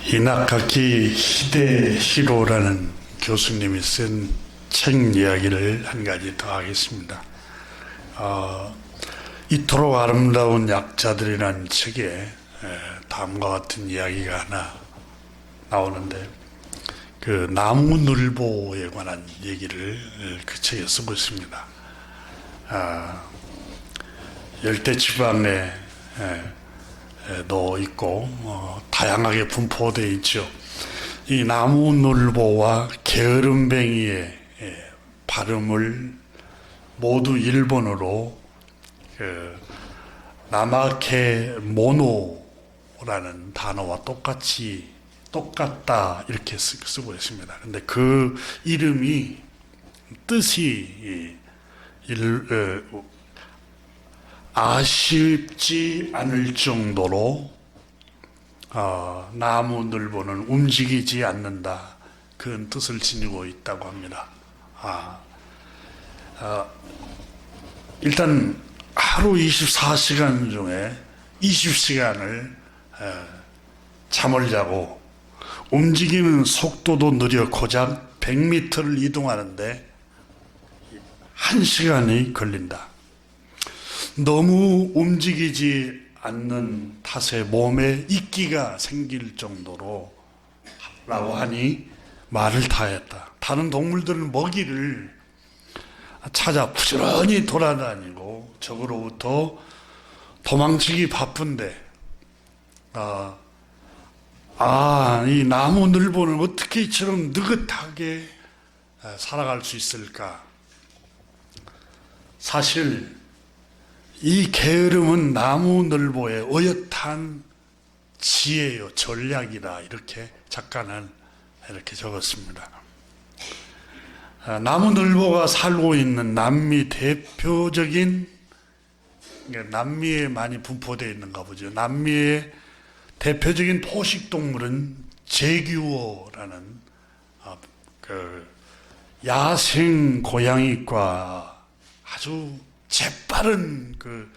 이낙하키 히데히로라는 교수님이 쓴 책 이야기를 한 가지 더 하겠습니다. 이토록 아름다운 약자들이라는 책에 다음과 같은 이야기가 하나 나오는데, 그 나무늘보에 관한 얘기를 그 책에 쓰고 있습니다. 열대지방에 도 있고 다양하게 분포되어 있죠. 이 나무늘보와 게으름뱅이의 발음을 모두 일본어로 나마케 모노라는 단어와 똑같다 이렇게 쓰고 있습니다. 근데 그 이름이 뜻이 아쉽지 않을 정도로 나무늘보는 움직이지 않는다, 그런 뜻을 지니고 있다고 합니다. 일단 하루 24시간 중에 20시간을 잠을 자고 움직이는 속도도 느려 고작 100m를 이동하는데 1시간이 걸린다. 너무 움직이지 않는 탓에 몸에 이끼가 생길 정도로 라고 하니 말을 다했다. 다른 동물들은 먹이를 찾아 부지런히 돌아다니고 적으로부터 도망치기 바쁜데 이 나무늘보는 어떻게 이처럼 느긋하게 살아갈 수 있을까? 사실 이 게으름은 나무늘보의 어엿한 지혜요, 전략이다, 이렇게 작가는 이렇게 적었습니다. 나무늘보가 살고 있는 남미 대표적인, 남미에 많이 분포되어 있는가 보죠. 남미의 대표적인 포식동물은 제규어라는 그 야생 고양이과 아주 재빠른 그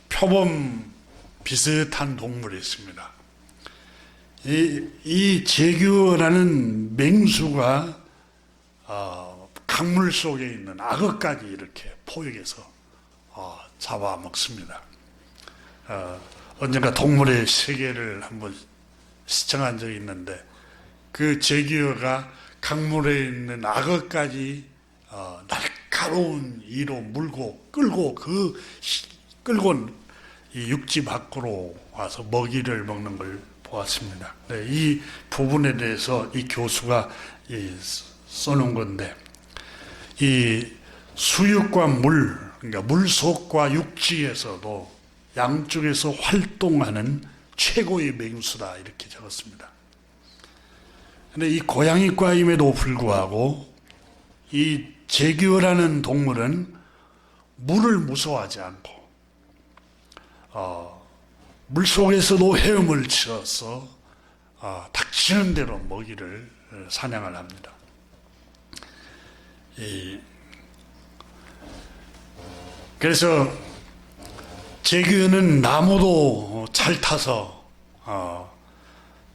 표범 비슷한 동물이 있습니다. 이 제규어라는 맹수가 강물 속에 있는 악어까지 이렇게 포획해서 잡아먹습니다. 언젠가 동물의 세계를 한번 시청한 적이 있는데, 그 제규어가 강물에 있는 악어까지 날카로운 이로 끌고 이 육지 밖으로 와서 먹이를 먹는 걸 보았습니다. 네, 이 부분에 대해서 이 교수가 써놓은 건데, 이 수육과 그러니까 물속과 육지에서도 양쪽에서 활동하는 최고의 맹수다, 이렇게 적었습니다. 근데 이 고양이과임에도 불구하고 이 제규어라는 동물은 물을 무서워하지 않고 물속에서도 헤엄을 치어서 닥치는 대로 먹이를 사냥을 합니다. 그래서 제규어는 나무도 잘 타서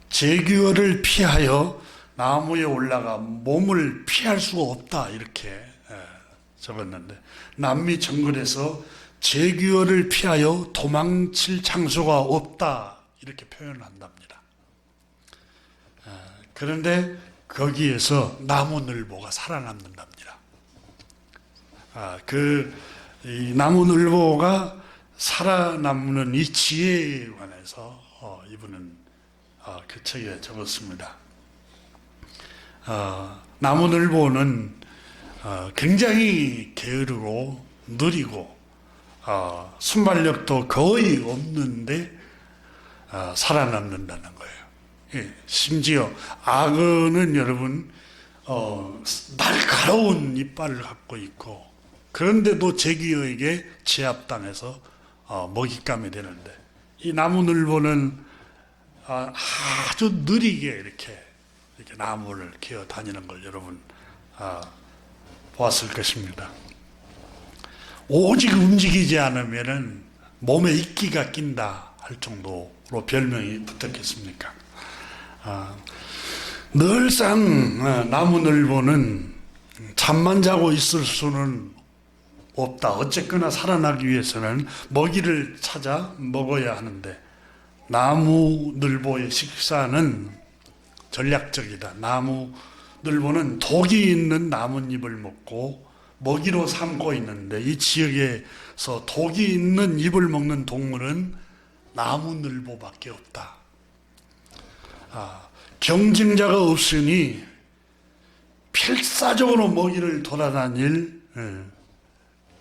제규어를 피하여 나무에 올라가 몸을 피할 수가 없다, 이렇게 적었는데, 남미 정글에서 제규어를 피하여 도망칠 장소가 없다, 이렇게 표현을 한답니다. 그런데 거기에서 나무늘보가 살아남는답니다. 이 나무늘보가 살아남는 이 지혜에 관해서 이분은 그 책에 적었습니다. 나무늘보는 굉장히 게으르고 느리고 순발력도 거의 없는데 살아남는다는 거예요. 심지어 악어는 여러분 날카로운 이빨을 갖고 있고, 그런데도 제규어에게 제압당해서 먹잇감이 되는데, 이 나무늘보는 아주 느리게 이렇게 나무를 기어 다니는 걸 여러분 보았을 것입니다. 오직 움직이지 않으면은 몸에 이끼가 낀다 할 정도 별명이 붙었겠습니까? 늘상 나무늘보는 잠만 자고 있을 수는 없다. 어쨌거나 살아나기 위해서는 먹이를 찾아 먹어야 하는데 나무늘보의 식사는 전략적이다. 나무늘보는 독이 있는 나뭇잎을 먹고 먹이로 삼고 있는데 이 지역에서 독이 있는 잎을 먹는 동물은 나무늘보밖에 없다. 경쟁자가 없으니 필사적으로 먹이를 돌아다닐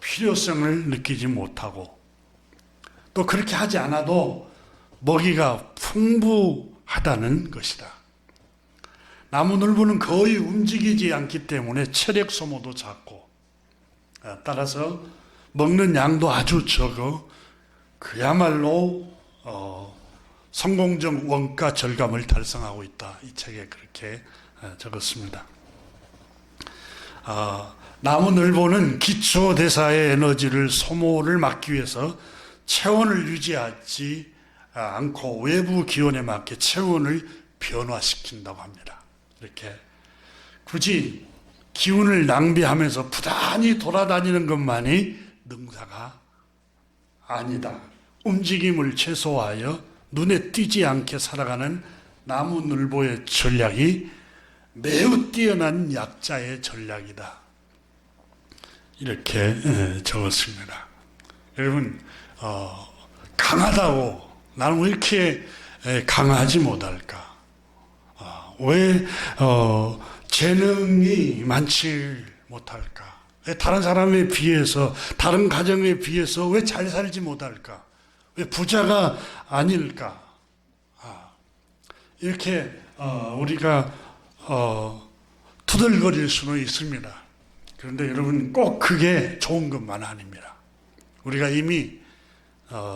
필요성을 느끼지 못하고 또 그렇게 하지 않아도 먹이가 풍부하다는 것이다. 나무늘보는 거의 움직이지 않기 때문에 체력 소모도 작고 따라서 먹는 양도 아주 적어 그야말로 성공적 원가 절감을 달성하고 있다. 이 책에 그렇게 적었습니다. 나무늘보는 기초대사의 에너지를 소모를 막기 위해서 체온을 유지하지 않고 외부 기온에 맞게 체온을 변화시킨다고 합니다. 이렇게 굳이 기운을 낭비하면서 부단히 돌아다니는 것만이 능사가 아니다. 움직임을 최소화하여 눈에 띄지 않게 살아가는 나무늘보의 전략이 매우 뛰어난 약자의 전략이다. 이렇게 적었습니다. 여러분, 강하다고 나는 왜 이렇게 강하지 못할까? 왜 재능이 많지 못할까? 왜 다른 사람에 비해서, 다른 가정에 비해서 왜 잘 살지 못할까? 왜 부자가 아닐까? 이렇게 우리가 투덜거릴 수는 있습니다. 그런데 여러분 꼭 그게 좋은 것만 아닙니다. 우리가 이미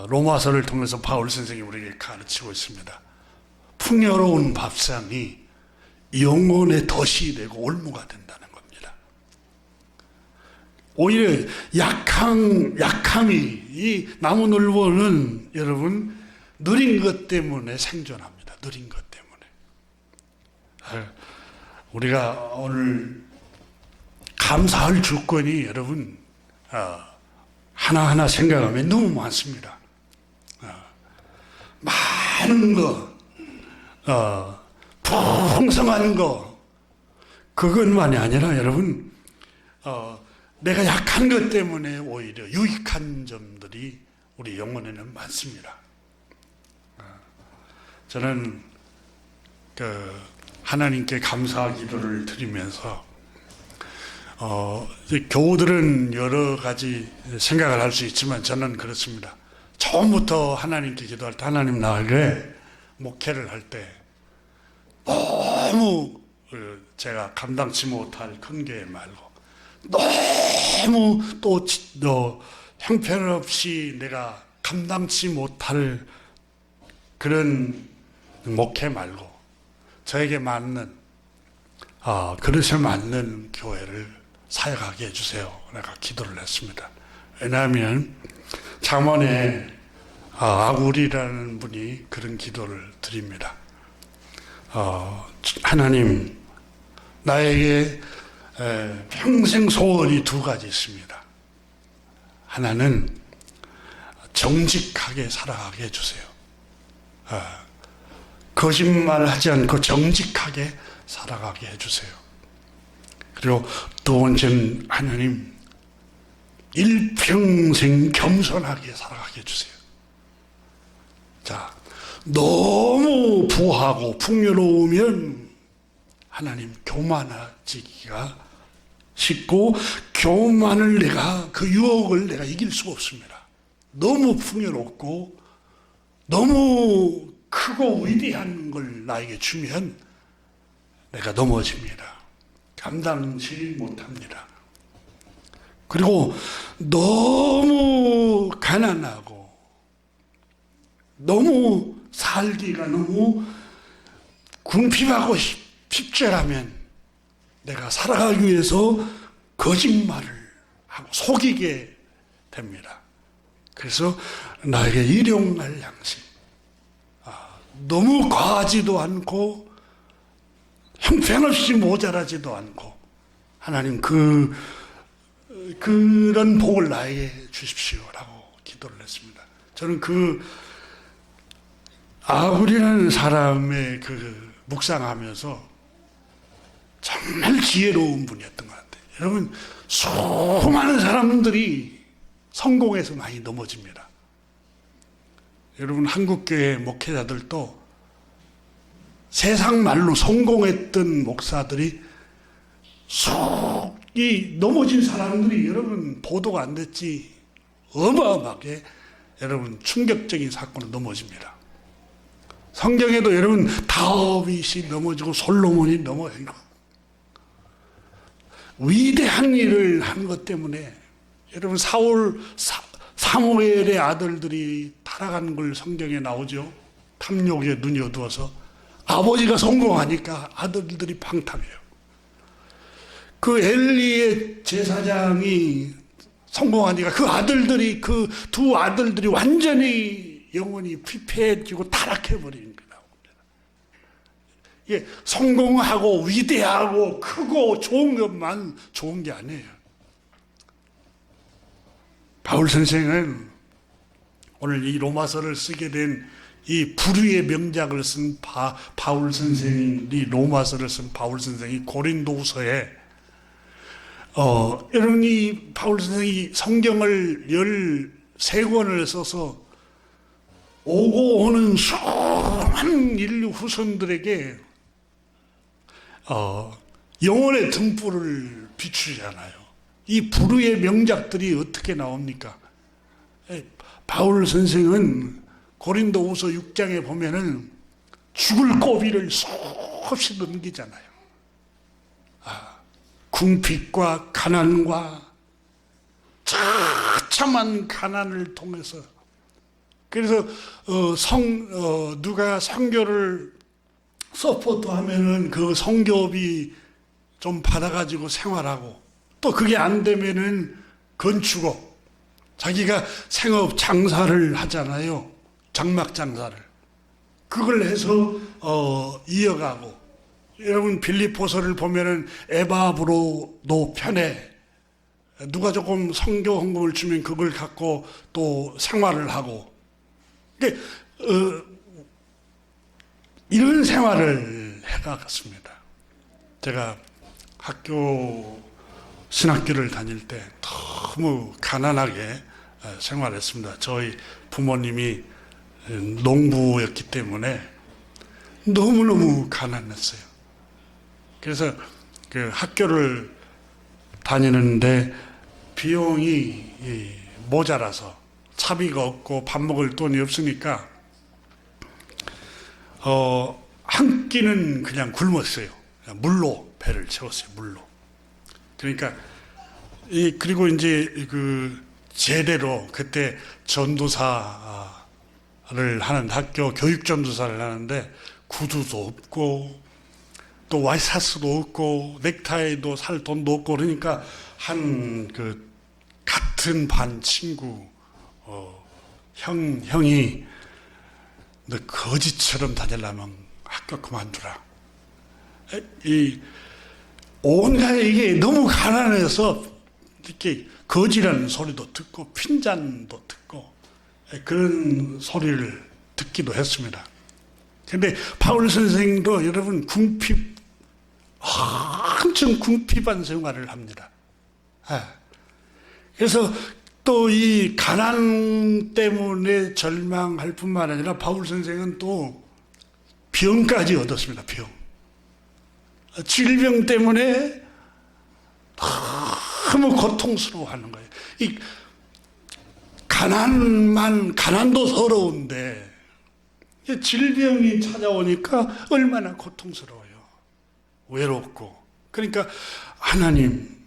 로마서를 통해서 바울 선생님이 우리에게 가르치고 있습니다. 풍요로운 밥상이 영혼의 덫이 되고 올무가 된다는 겁니다. 오히려 약함이 이 나무늘보는 여러분 느린 것 때문에 생존합니다. 느린 것 때문에. 우리가 오늘 감사할 주권이 여러분 하나하나 생각하면 너무 많습니다. 많은 거, 풍성한 거, 그것만이 아니라 여러분 내가 약한 것 때문에 오히려 유익한 점들이 우리 영혼에는 많습니다. 저는 하나님께 감사 기도를 드리면서 교우들은 여러 가지 생각을 할 수 있지만 저는 그렇습니다. 처음부터 하나님께 기도할 때 하나님 나에게 목회를 할 때 너무 제가 감당치 못할 큰 게 말고 너무 또 형편없이 내가 감당치 못할 그런 목회 말고 저에게 맞는 그릇에 맞는 교회를 사역하게 해주세요. 내가 기도를 했습니다. 왜냐하면 잠언에 아굴이라는 분이 그런 기도를 드립니다. 하나님, 나에게 평생 소원이 두 가지 있습니다. 하나는 정직하게 살아가게 해주세요. 거짓말하지 않고 정직하게 살아가게 해주세요. 그리고 두 번째는 하나님, 일평생 겸손하게 살아가게 해주세요. 자, 너무 부하고 풍요로우면 하나님 교만해지기가 쉽고 교만을 그 유혹을 내가 이길 수가 없습니다. 너무 풍요롭고 너무 크고 위대한 걸 나에게 주면 내가 넘어집니다. 감당치 못합니다. 그리고 너무 가난하고 너무 살기가 너무 궁핍하고 십절하면 내가 살아가기 위해서 거짓말을 하고 속이게 됩니다. 그래서 나에게 일용할 양식, 너무 과하지도 않고 형편없이 모자라지도 않고 하나님 그런 복을 나에게 주십시오라고 기도를 했습니다. 저는 아굴이라는 사람의 묵상하면서 정말 지혜로운 분이었던 것 같아요. 여러분, 수많은 사람들이 성공해서 많이 넘어집니다. 여러분, 한국교회 목회자들도 세상 말로 성공했던 목사들이 이 넘어진 사람들이 여러분 보도가 안 됐지 어마어마하게 여러분 충격적인 사건으로 넘어집니다. 성경에도 여러분 다윗이 넘어지고 솔로몬이 넘어지고 위대한 일을 한 것 때문에 여러분 사무엘의 아들들이 타락하는 걸 성경에 나오죠. 탐욕에 눈이 어두워서 아버지가 성공하니까 아들들이 방탕해요. 그 엘리의 제사장이 성공하니까 그 두 아들들이 완전히 영혼이 피폐해지고 타락해버리는 거다. 예, 성공하고 위대하고 크고 좋은 것만 좋은 게 아니에요. 바울 선생은 오늘 이 로마서를 쓰게 된 이 불의의 명작을 쓴 바울 선생이 로마서를 쓴 바울 선생이 고린도후서에 여러분 이 바울 선생이 성경을 13권을 써서 오고 오는 수많은 인류 후손들에게 영혼의 등불을 비추잖아요. 이 불의의 명작들이 어떻게 나옵니까? 바울 선생은 고린도후서 6장에 보면은 죽을 고비를 수없이 넘기잖아요. 궁핍과 가난과 처참한 가난을 통해서 그래서 누가 선교를 서포트하면은 그 선교비 좀 받아가지고 생활하고 또 그게 안 되면은 건축업 자기가 생업 장사를 하잖아요. 장막 장사를 그걸 해서 이어가고 여러분 빌립보서를 보면은 에바브로도 편에 누가 조금 선교 헌금을 주면 그걸 갖고 또 생활을 하고 이런 생활을 해갔습니다. 제가 신학교를 다닐 때 너무 가난하게 생활했습니다. 저희 부모님이 농부였기 때문에 너무너무 가난했어요. 그래서 그 학교를 다니는데 비용이 모자라서 차비가 없고 밥 먹을 돈이 없으니까 한 끼는 그냥 굶었어요. 물로 배를 채웠어요. 물로. 그러니까 그리고 이제 제대로 그때 전도사를 하는 학교 교육 전도사를 하는데 구두도 없고 또 와이셔츠도 없고 넥타이도 살 돈도 없고 그러니까 같은 반 친구 형이 너 거지처럼 다니려면 학교 그만두라. 온갖 이게 너무 가난해서 이렇게 거지라는 소리도 듣고 핀잔도 듣고 그런 소리를 듣기도 했습니다. 근데 바울 선생도 여러분 엄청 궁핍한 생활을 합니다. 그래서 또 이 가난 때문에 절망할 뿐만 아니라 바울 선생은 또 병까지 얻었습니다. 병. 질병 때문에 너무 고통스러워하는 거예요. 이 가난도 서러운데 질병이 찾아오니까 얼마나 고통스러워요. 외롭고. 그러니까 하나님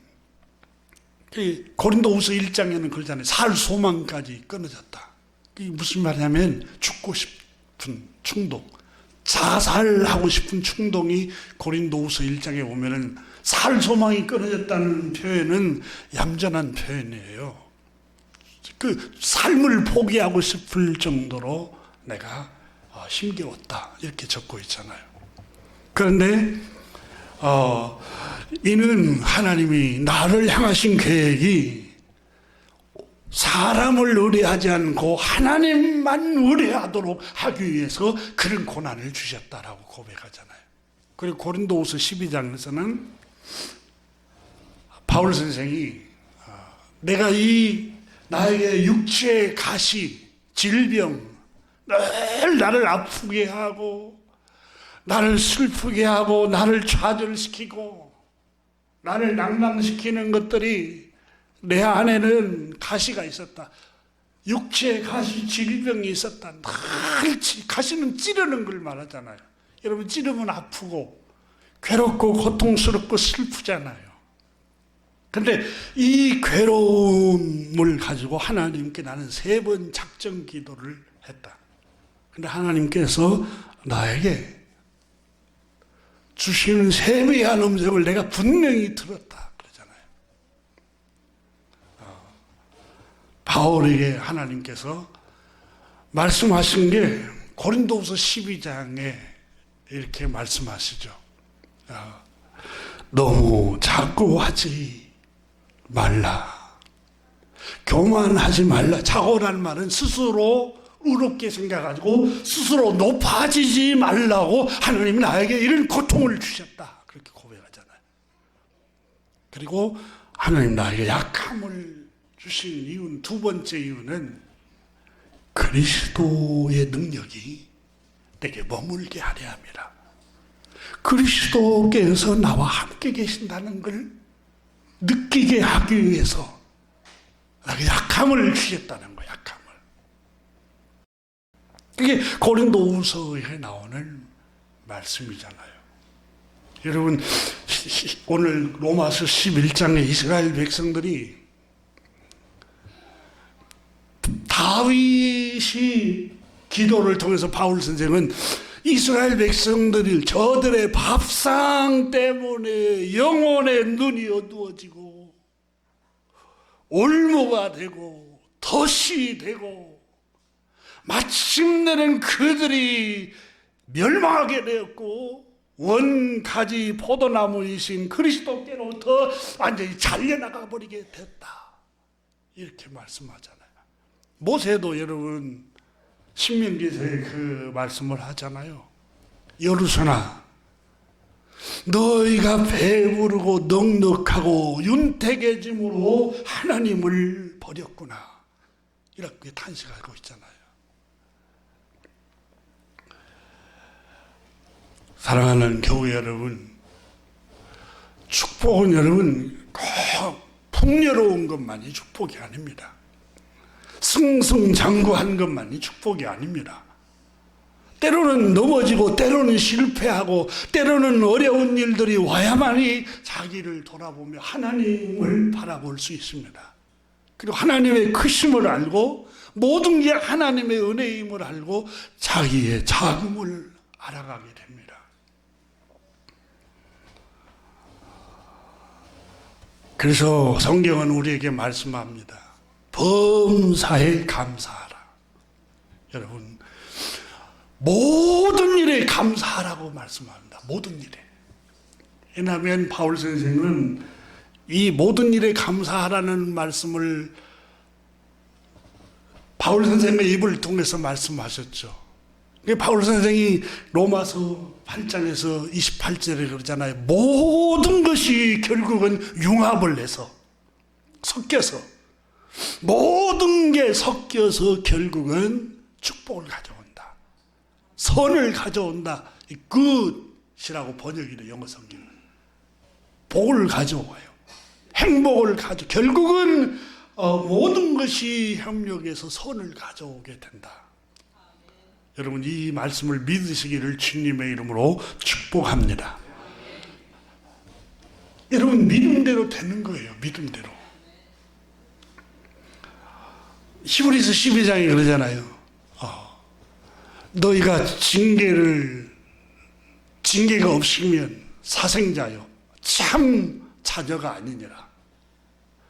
고린도후서 1장에는 그러잖아요. 살 소망까지 끊어졌다. 이게 무슨 말이냐면 죽고 싶은 충동, 자살하고 싶은 충동이 고린도후서 1장에 보면은 살 소망이 끊어졌다는 표현은 얌전한 표현이에요. 그 삶을 포기하고 싶을 정도로 내가 힘겨웠다 이렇게 적고 있잖아요. 그런데 이는 하나님이 나를 향하신 계획이 사람을 의뢰하지 않고 하나님만 의뢰하도록 하기 위해서 그런 고난을 주셨다라고 고백하잖아요. 그리고 고린도후서 12장에서는 바울 선생이 내가 이 나에게 육체의 가시, 질병, 늘 나를 아프게 하고 나를 슬프게 하고 나를 좌절시키고 나를 낭망시키는 것들이 내 안에는 가시가 있었다. 육체의 가시, 질병이 있었다. 늘 가시는 찌르는 걸 말하잖아요. 여러분 찌르면 아프고 괴롭고 고통스럽고 슬프잖아요. 근데 이 괴로움을 가지고 하나님께 나는 3번 작정 기도를 했다. 근데 하나님께서 나에게 주시는 세미한 음성을 내가 분명히 들었다 그러잖아요. 바울에게 하나님께서 말씀하신 게 고린도후서 12장에 이렇게 말씀하시죠. 너무 자꾸 하지 말라. 교만하지 말라. 자고란 말은 스스로 의롭게 생각하고 스스로 높아지지 말라고 하나님이 나에게 이런 고통을 주셨다. 그렇게 고백하잖아요. 그리고 하나님 나에게 약함을 주신 이유는, 2번째 이유는 그리스도의 능력이 내게 머물게 하려 함이라. 그리스도께서 나와 함께 계신다는 걸 느끼게 하기 위해서 나에게 약함을 주셨다는 거예요. 약함을. 이게 고린도후서에 나오는 말씀이잖아요. 여러분 오늘 로마서 11장에 이스라엘 백성들이 다윗이 기도를 통해서 바울 선생은 이스라엘 백성들이 저들의 밥상 때문에 영혼의 눈이 어두워지고 올무가 되고 덫이 되고 마침내는 그들이 멸망하게 되었고 원가지 포도나무이신 그리스도께로부터 완전히 잘려나가 버리게 됐다. 이렇게 말씀하잖아요. 모세도 여러분 신명기서에 그 말씀을 하잖아요. 여루선아, 너희가 배부르고 넉넉하고 윤택해짐으로 하나님을 버렸구나. 이렇게 탄식하고 있잖아요. 사랑하는 교회 여러분, 축복은 여러분 꼭 풍요로운 것만이 축복이 아닙니다. 승승장구한 것만이 축복이 아닙니다. 때로는 넘어지고 때로는 실패하고 때로는 어려운 일들이 와야만이 자기를 돌아보며 하나님을 바라볼 수 있습니다. 그리고 하나님의 크심을 알고 모든 게 하나님의 은혜임을 알고 자기의 자금을 알아가게 됩니다. 그래서 성경은 우리에게 말씀합니다. 범사에 감사하라. 여러분 모든 일에 감사하라고 말씀합니다. 모든 일에. 왜냐하면 바울 선생은 이 모든 일에 감사하라는 말씀을 바울 선생의 입을 통해서 말씀하셨죠. 바울 선생이 로마서 8장에서 28절에 그러잖아요. 모든 것이 결국은 융합을 해서 섞여서 모든 게 섞여서 결국은 축복을 가져온다. 선을 가져온다. good이라고 번역이 돼요. 영어 성경은. 복을 가져와요. 행복을 결국은 모든 것이 협력해서 선을 가져오게 된다. 여러분 이 말씀을 믿으시기를 주님의 이름으로 축복합니다. 여러분 믿음대로 되는 거예요. 믿음대로. 히브리서 12장이 그러잖아요. 너희가 징계가 없으면 사생자요 참 자녀가 아니니라.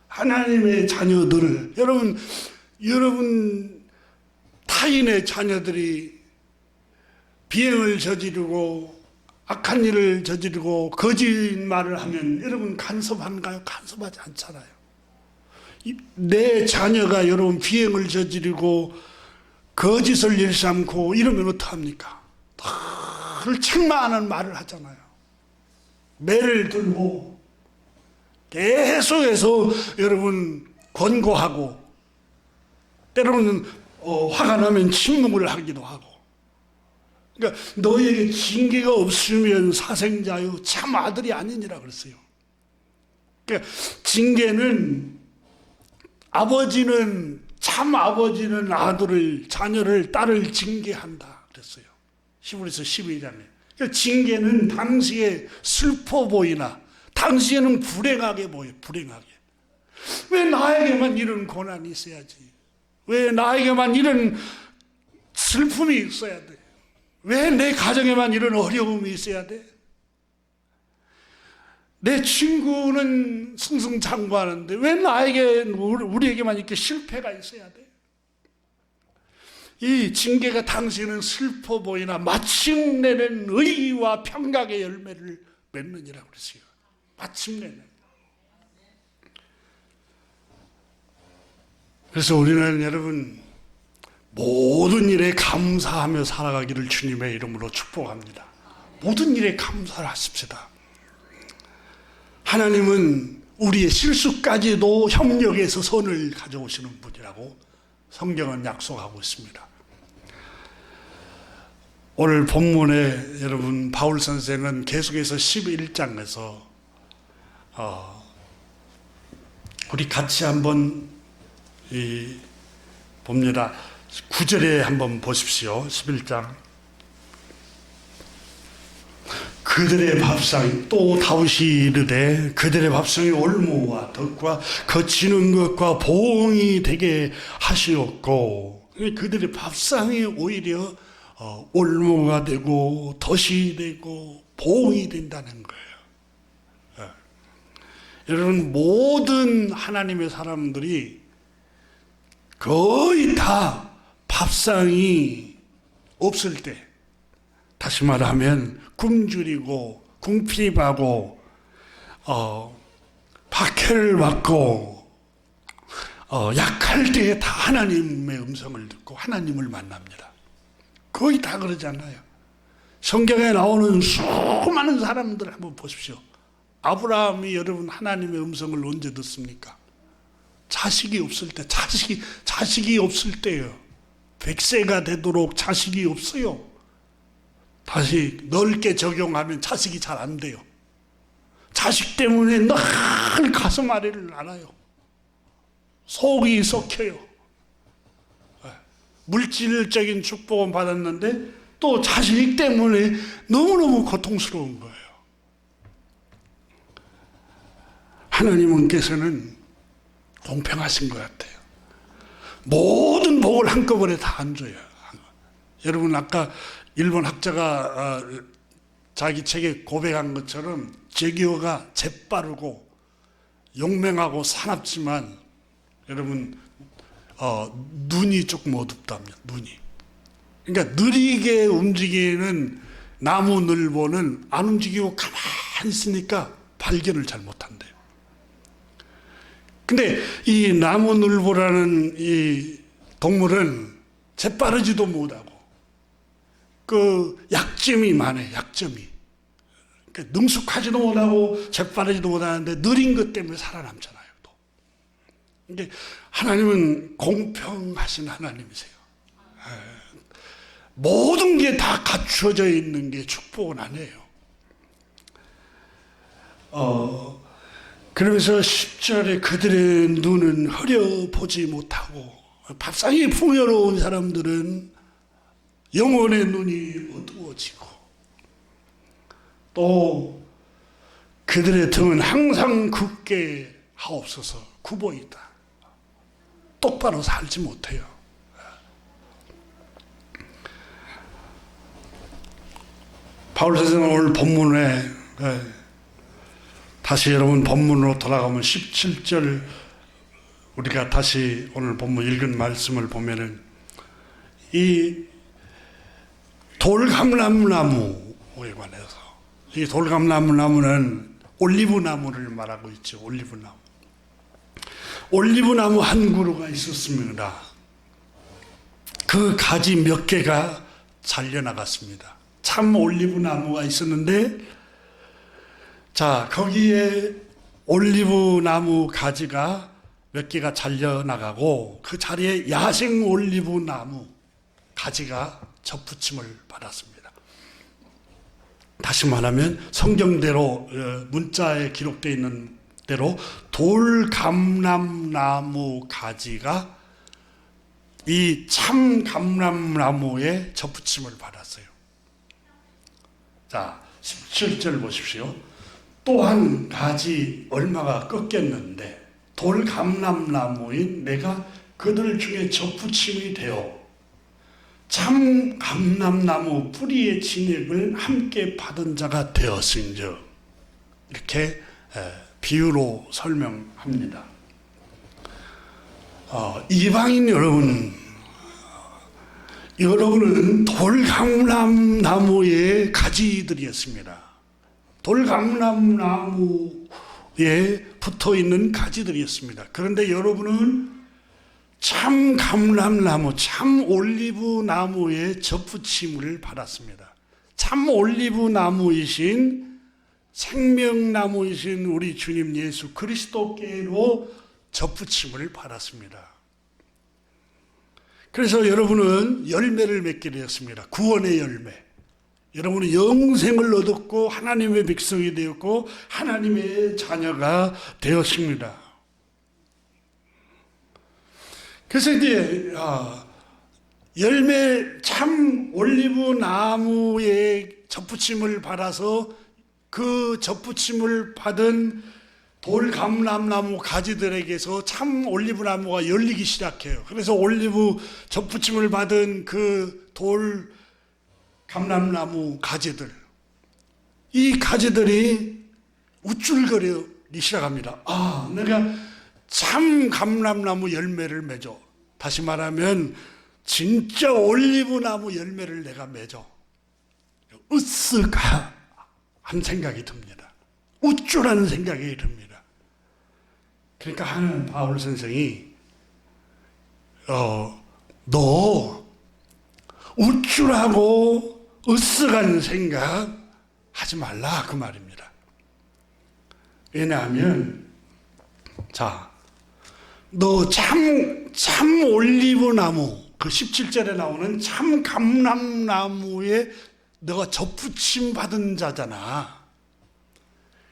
하나님의 자녀들을 여러분 타인의 자녀들이 비행을 저지르고 악한 일을 저지르고 거짓말을 하면 여러분 간섭한가요? 간섭하지 않잖아요. 내 자녀가 여러분 비행을 저지르고 거짓을 일삼고 이러면 어떡합니까? 늘 책망하는 말을 하잖아요. 매를 들고 계속해서 여러분 권고하고 때로는 화가 나면 침묵을 하기도 하고. 그러니까 너에게 징계가 없으면 사생자요 참 아들이 아니니라 그랬어요. 그러니까 징계는 참 아버지는 아들을 자녀를 딸을 징계한다 그랬어요. 히브리서 12장에. 그러니까 징계는 당시에 슬퍼 보이나 당시에는 불행하게 보여. 불행하게. 왜 나에게만 이런 고난이 있어야지? 왜 나에게만 이런 슬픔이 있어야 돼? 왜 내 가정에만 이런 어려움이 있어야 돼? 내 친구는 승승장구하는데 왜 나에게 우리에게만 이렇게 실패가 있어야 돼? 이 징계가 당시에는 슬퍼 보이나 마침내는 의와 평강의 열매를 맺느니라고 그랬어요. 마침내는. 그래서 우리는 여러분 모든 일에 감사하며 살아가기를 주님의 이름으로 축복합니다. 모든 일에 감사를 하십시다. 하나님은 우리의 실수까지도 협력해서 선을 가져오시는 분이라고 성경은 약속하고 있습니다. 오늘 본문에 여러분 바울 선생은 계속해서 11장에서 우리 같이 한번 봅니다. 9절에 한번 보십시오. 11장. 그들의 밥상이 또 다윗이 이르되 그들의 밥상이 올무와 덕과 거치는 것과 보응이 되게 하시었고, 그들의 밥상이 오히려 올무가 되고 덫이 되고 보응이 된다는 거예요. 여러분 모든 하나님의 사람들이 거의 다 밥상이 없을 때, 다시 말하면 굶주리고 궁핍하고 박해를 받고 약할 때에 다 하나님의 음성을 듣고 하나님을 만납니다. 거의 다 그러잖아요. 성경에 나오는 수많은 사람들 한번 보십시오. 아브라함이 여러분 하나님의 음성을 언제 듣습니까? 자식이 없을 때, 자식이 없을 때요. 100세가 되도록 자식이 없어요. 다시 넓게 적용하면 자식이 잘 안 돼요. 자식 때문에 늘 가슴 아래를 앓아요. 속이 썩혀요. 물질적인 축복은 받았는데 또 자식 때문에 너무너무 고통스러운 거예요. 하나님께서는 공평하신 것 같아요. 모든 복을 한꺼번에 다 안 줘요. 여러분 아까 일본 학자가 자기 책에 고백한 것처럼 제기어가 재빠르고 용맹하고 사납지만 여러분 눈이 조금 어둡답니다. 눈이. 그러니까 느리게 움직이는 나무늘보는 안 움직이고 가만히 있으니까 발견을 잘 못한대요. 근데 이 나무늘보라는 이 동물은 재빠르지도 못하고 그 약점이 많아요. 약점이. 그러니까 능숙하지도 못하고 재빠르지도 못하는데 느린 것 때문에 살아남잖아요. 또. 근데 하나님은 공평하신 하나님이세요. 모든 게 다 갖춰져 있는 게 축복은 아니에요. 그러면서 10절에 그들의 눈은 흐려보지 못하고, 밥상이 풍요로운 사람들은 영혼의 눈이 어두워지고, 또 그들의 등은 항상 굳게 하옵소서. 굽어있다. 똑바로 살지 못해요. 바울 선생은 오늘 본문에 다시 여러분 본문으로 돌아가면 17절 우리가 다시 오늘 본문 읽은 말씀을 보면은 이 돌감람나무에 관해서, 이 돌감람나무는 올리브나무를 말하고 있죠. 올리브나무. 올리브나무 한 그루가 있었습니다. 그 가지 몇 개가 잘려나갔습니다. 참 올리브나무가 있었는데, 자, 거기에 올리브나무 가지가 몇 개가 잘려나가고 그 자리에 야생 올리브나무 가지가 접붙임을 받았습니다. 다시 말하면 성경대로, 문자에 기록되어 있는 대로 돌감람나무 가지가 이 참 감람나무에 접붙임을 받았어요. 자, 17절 보십시오. 또한 가지 얼마가 꺾였는데 돌감람나무인 내가 그들 중에 접붙임이 되어 참 감람나무 뿌리의 진액을 함께 받은 자가 되었은즉, 이렇게 비유로 설명합니다. 이방인 여러분은 돌감람나무의 가지들이었습니다. 돌감람나무에 붙어있는 가지들이었습니다. 그런데 여러분은 참 감람나무, 참 올리브나무의 접붙임을 받았습니다. 참 올리브나무이신, 생명나무이신 우리 주님 예수 그리스도께로 접붙임을 받았습니다. 그래서 여러분은 열매를 맺게 되었습니다. 구원의 열매. 여러분은 영생을 얻었고 하나님의 백성이 되었고 하나님의 자녀가 되었습니다. 그래서 이제 열매, 참 올리브 나무의 접붙임을 받아서 그 접붙임을 받은 돌감람나무 가지들에게서 참 올리브나무가 열리기 시작해요. 그래서 올리브 접붙임을 받은 그 돌감람나무 가지들, 이 가지들이 우쭐거리기 시작합니다. 내가 참 감람나무 열매를 맺어. 다시 말하면 진짜 올리브나무 열매를 내가 맺어. 으쓱한 생각이 듭니다. 우쭐하는 생각이 듭니다. 그러니까 하는 바울 선생이 너 우쭐하고 으쓱한 생각 하지 말라, 그 말입니다. 왜냐하면 너 참 올리브나무, 그 17절에 나오는 참 감람나무에 너가 접붙임 받은 자잖아.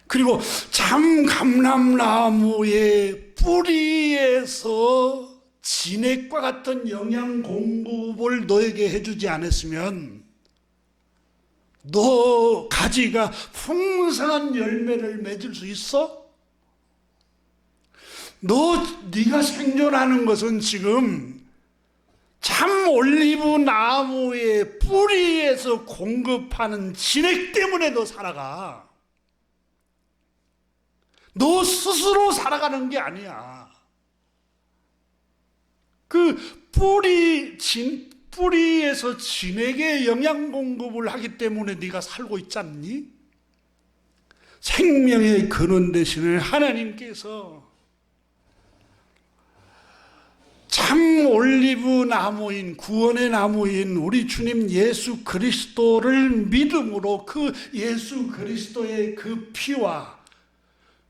그리고 참 감람나무의 뿌리에서 진액과 같은 영양 공급을 너에게 해주지 않았으면 너 가지가 풍성한 열매를 맺을 수 있어? 네가 생존하는 것은 지금 참 올리브 나무의 뿌리에서 공급하는 진액 때문에 너 살아가. 너 스스로 살아가는 게 아니야. 그 뿌리에서 진액의 영양 공급을 하기 때문에 네가 살고 있지 않니? 생명의 근원 되시는 하나님께서 참 올리브 나무인, 구원의 나무인 우리 주님 예수 그리스도를 믿음으로 그 예수 그리스도의 그 피와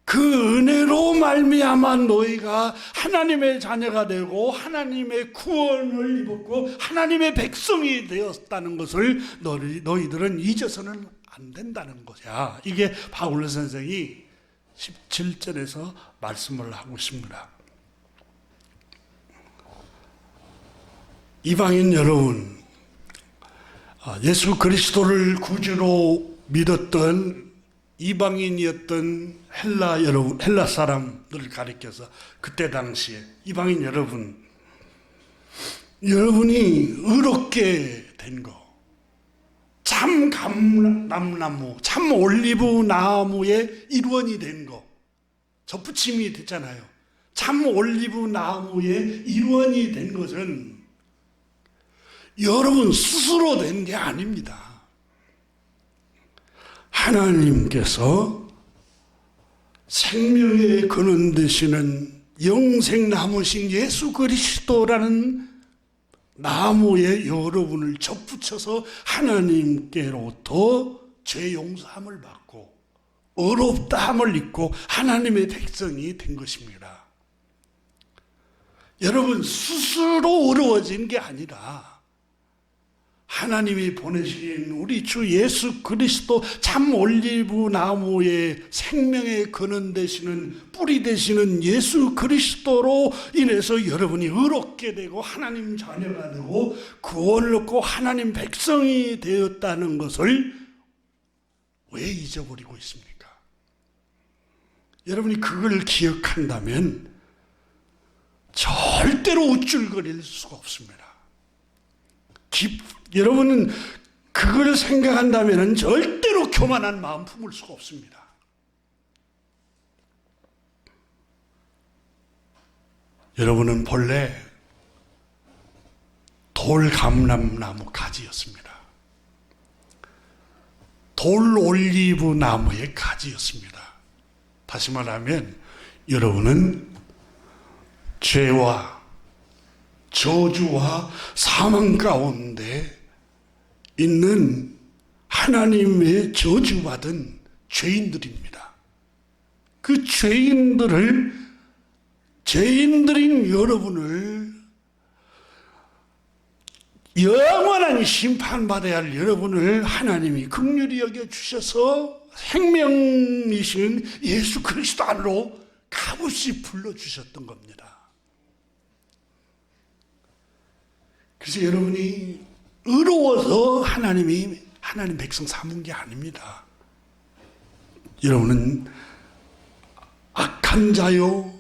그 은혜로 말미암아 너희가 하나님의 자녀가 되고 하나님의 구원을 입었고 하나님의 백성이 되었다는 것을 너희들은 잊어서는 안 된다는 거야. 이게 바울 선생이 17절에서 말씀을 하고 있습니다. 이방인 여러분, 예수 그리스도를 구주로 믿었던 이방인이었던 헬라 사람들을 가리켜서 그때 당시에 이방인 여러분이 의롭게 된 거, 참 감람나무, 참 올리브 나무의 일원이 된 거, 접붙임이 됐잖아요. 참 올리브 나무의 일원이 된 것은 여러분 스스로 된 게 아닙니다. 하나님께서 생명의 근원 되시는 영생나무신 예수 그리스도라는 나무에 여러분을 접붙여서 하나님께로부터 죄 용서함을 받고 의롭다함을 입고 하나님의 백성이 된 것입니다. 여러분 스스로 어려워진 게 아니라 하나님이 보내신 우리 주 예수 그리스도 참 올리브 나무의 생명의 근원 되시는 뿌리 되시는 예수 그리스도로 인해서 여러분이 의롭게 되고 하나님 자녀가 되고 구원을 얻고 하나님 백성이 되었다는 것을 왜 잊어버리고 있습니까? 여러분이 그걸 기억한다면 절대로 우쭐거릴 수가 없습니다. 여러분은 그걸 생각한다면 절대로 교만한 마음 품을 수가 없습니다. 여러분은 본래 돌감람나무 가지였습니다. 돌올리브 나무의 가지였습니다. 다시 말하면 여러분은 죄와 저주와 사망 가운데 있는 하나님의 저주받은 죄인들입니다. 그 죄인들인 여러분을 영원한 심판받아야 할 여러분을 하나님이 긍휼히 여겨주셔서 생명이신 예수 그리스도 안으로 값없이 불러주셨던 겁니다. 그래서 여러분이 의로워서 하나님 백성 삼은 게 아닙니다. 여러분은 악한 자요,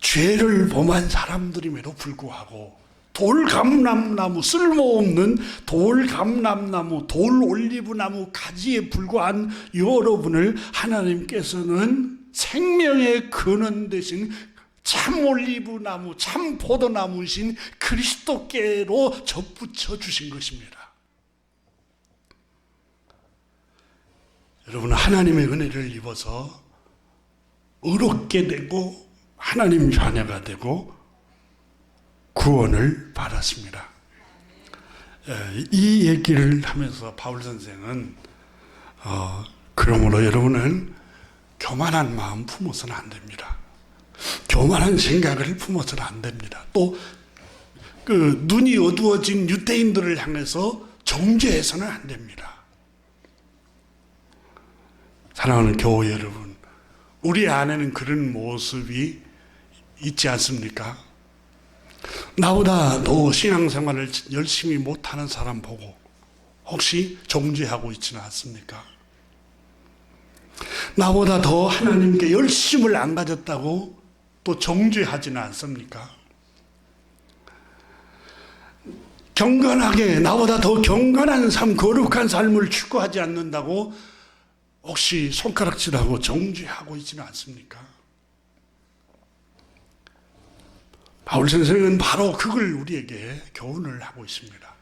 죄를 범한 사람들임에도 불구하고 돌감람나무, 쓸모없는 돌감람나무, 돌올리브나무 가지에 불과한 여러분을 하나님께서는 생명의 근원 되신 참 올리브나무, 참 포도나무이신 그리스도께로 접붙여 주신 것입니다. 여러분은 하나님의 은혜를 입어서 의롭게 되고 하나님 자녀가 되고 구원을 받았습니다. 이 얘기를 하면서 바울 선생은 그러므로 여러분은 교만한 마음 품어서는 안 됩니다. 교만한 생각을 품어서는 안 됩니다. 또 그 눈이 어두워진 유대인들을 향해서 정죄해서는 안 됩니다. 사랑하는 교회 여러분, 우리 안에는 그런 모습이 있지 않습니까? 나보다 더 신앙생활을 열심히 못하는 사람 보고 혹시 정죄하고 있지는 않습니까? 나보다 더 하나님께 열심을 안 가졌다고 또 정죄하지는 않습니까? 경건하게 나보다 더 경건한 삶, 거룩한 삶을 추구하지 않는다고 혹시 손가락질하고 정죄하고 있지는 않습니까? 바울 선생은 바로 그걸 우리에게 교훈을 하고 있습니다.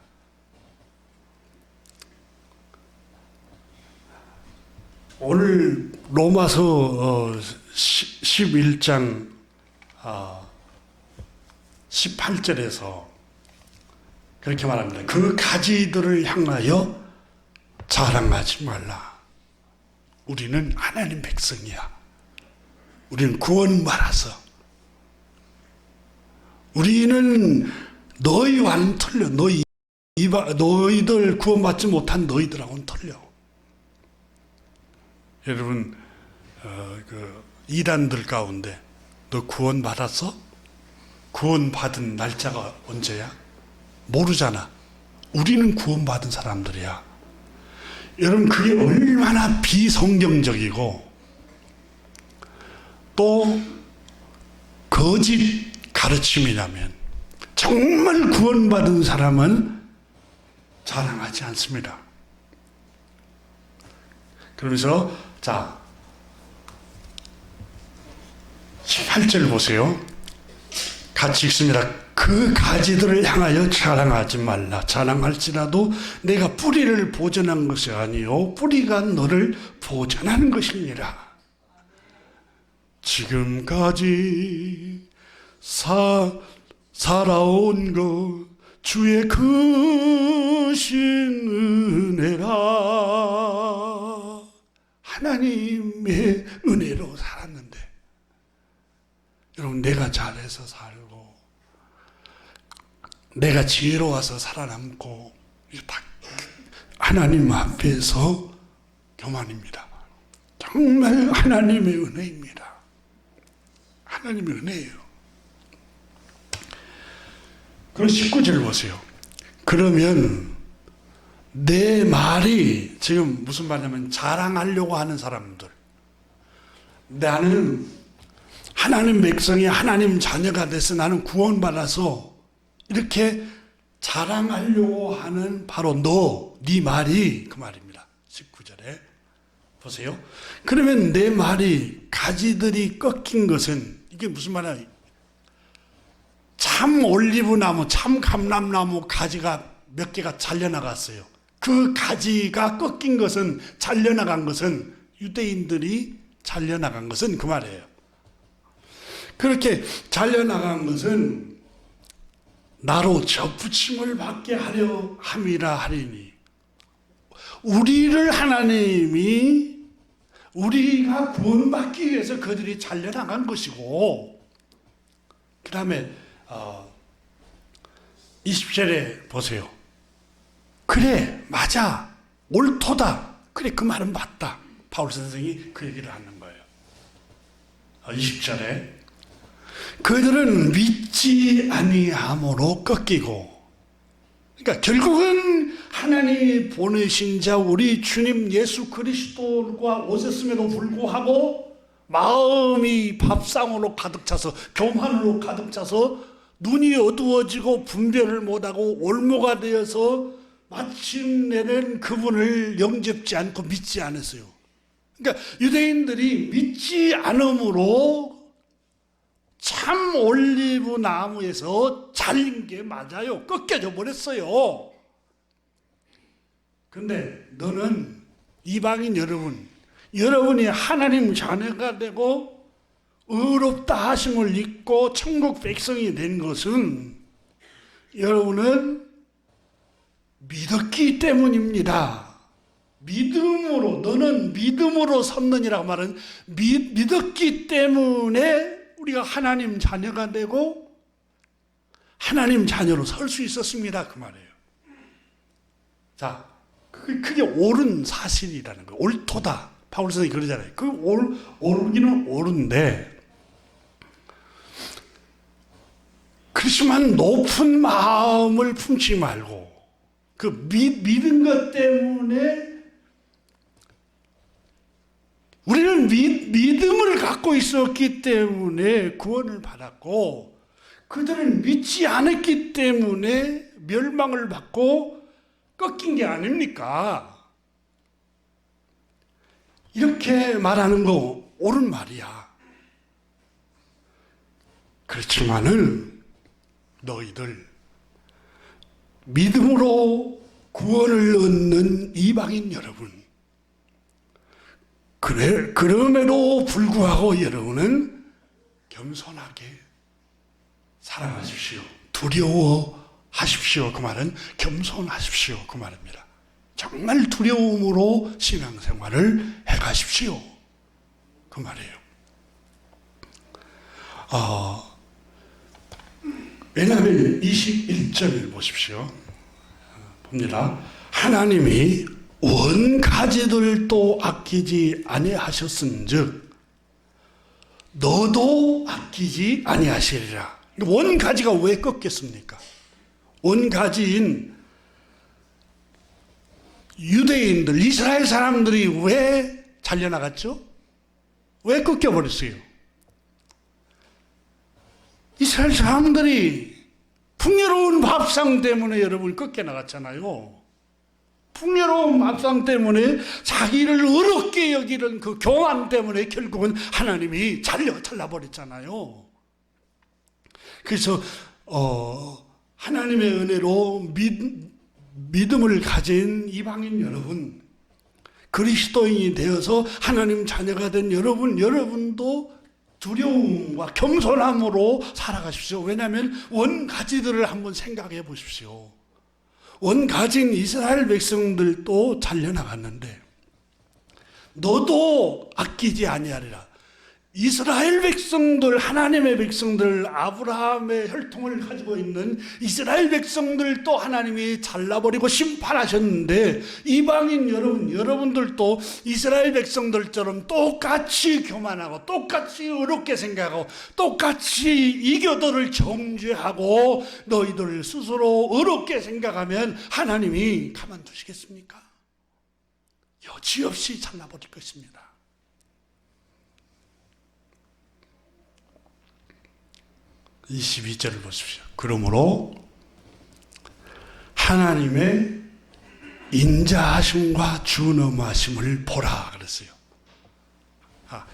오늘 로마서 11장 18절에서 그렇게 말합니다. 그 가지들을 향하여 자랑하지 말라. 우리는 하나님 백성이야. 우리는 구원받아서. 우리는 너희와는 틀려. 너희들 구원받지 못한 너희들하고는 틀려. 여러분, 그 이단들 가운데 너 구원받았어? 구원받은 날짜가 언제야? 모르잖아. 우리는 구원받은 사람들이야. 여러분, 그게 얼마나 비성경적이고 또 거짓 가르침이라면 정말 구원받은 사람은 자랑하지 않습니다. 그러면서 자 18절 보세요. 같이 읽습니다. 그 가지들을 향하여 자랑하지 말라. 자랑할지라도 내가 뿌리를 보존한 것이 아니요 뿌리가 너를 보존하는 것이니라. 지금까지 살아온 것 주의 크신 은혜라. 하나님의 은혜로 살았는데, 여러분, 내가 잘해서 살고 내가 지혜로워서 살아남고, 이게 다 하나님 앞에서 교만입니다. 정말 하나님의 은혜입니다. 하나님의 은혜예요. 그럼 19절 보세요. 그러면 내 말이, 지금 무슨 말이냐면 자랑하려고 하는 사람들, 나는 하나님 백성이 하나님 자녀가 돼서 나는 구원받아서 이렇게 자랑하려고 하는 바로 네 말이 그 말입니다. 19절에 보세요. 그러면 내 말이 가지들이 꺾인 것은, 이게 무슨 말이야? 참 올리브나무, 참 감람나무 가지가 몇 개가 잘려나갔어요. 그 가지가 꺾인 것은, 잘려나간 것은, 유대인들이 잘려나간 것은 그 말이에요. 그렇게 잘려나간 것은 나로 접붙임을 받게 하려 함이라 하리니, 우리를 하나님이, 우리가 구원받기 위해서 그들이 잘려나간 것이고, 그 다음에 20절에 보세요. 그래, 맞아, 옳도다, 그래, 그 말은 맞다. 바울 선생이 그 얘기를 하는 거예요. 20절에 그들은 믿지 아니함으로 꺾이고, 그러니까 결국은 하나님이 보내신 자 우리 주님 예수 그리스도가 오셨음에도 불구하고 마음이 밥상으로 가득 차서, 교만으로 가득 차서 눈이 어두워지고 분별을 못하고 올무가 되어서 마침내는 그분을 영접지 않고 믿지 않았어요. 그러니까 유대인들이 믿지 않음으로 참 올리브 나무에서 잘린 게 맞아요. 꺾여져 버렸어요. 근데 너는, 이방인 여러분이 하나님 자녀가 되고 의롭다 하심을 입고 천국 백성이 된 것은 여러분은 믿었기 때문입니다. 믿음으로, 너는 믿음으로 섰느니라고 말은 믿었기 때문에 우리가 하나님 자녀가 되고 하나님 자녀로 설 수 있었습니다. 그 말이에요. 자, 그게 옳은 사실이라는 거예요. 옳도다. 바울 선생님이 그러잖아요. 옳기는 옳은데, 그렇지만 높은 마음을 품지 말고, 그 믿은 것 때문에, 우리는 믿음을 갖고 있었기 때문에 구원을 받았고, 그들은 믿지 않았기 때문에 멸망을 받고 꺾인 게 아닙니까? 이렇게 말하는 거 옳은 말이야. 그렇지만은 너희들 믿음으로 구원을 얻는 이방인 여러분, 그럼에도 불구하고 여러분은 겸손하게 살아가십시오. 두려워하십시오. 그 말은 겸손하십시오. 그 말입니다. 정말 두려움으로 신앙생활을 해가십시오. 그 말이에요. 왜냐하면 21절 보십시오. 봅니다. 하나님이 원 가지들도 아끼지 아니하셨은즉 너도 아끼지 아니하시리라. 원 가지가 왜 꺾였습니까? 원 가지인 유대인들, 이스라엘 사람들이 왜 잘려나갔죠? 왜 꺾여버렸어요? 이스라엘 사람들이 풍요로운 밥상 때문에 여러분 꺾여나갔잖아요. 풍요로운 밥상 때문에 자기를 어렵게 여기는 그 교만 때문에 결국은 하나님이 잘라버렸잖아요. 그래서 하나님의 은혜로 믿음을 가진 이방인 여러분, 그리스도인이 되어서 하나님 자녀가 된 여러분도 두려움과 겸손함으로 살아가십시오. 왜냐하면 원가지들을 한번 생각해 보십시오. 원가진 이스라엘 백성들도 잘려나갔는데 너도 아끼지 아니하리라. 이스라엘 백성들, 하나님의 백성들, 아브라함의 혈통을 가지고 있는 이스라엘 백성들도 하나님이 잘라버리고 심판하셨는데 이방인 여러분들도 이스라엘 백성들처럼 똑같이 교만하고 똑같이 어렵게 생각하고 똑같이 이교도를 정죄하고 너희들 스스로 어렵게 생각하면 하나님이 가만두시겠습니까? 여지없이 잘라버릴 것입니다. 22절을 보십시오. 그러므로 하나님의 인자하심과 준엄하심을 보라 그랬어요.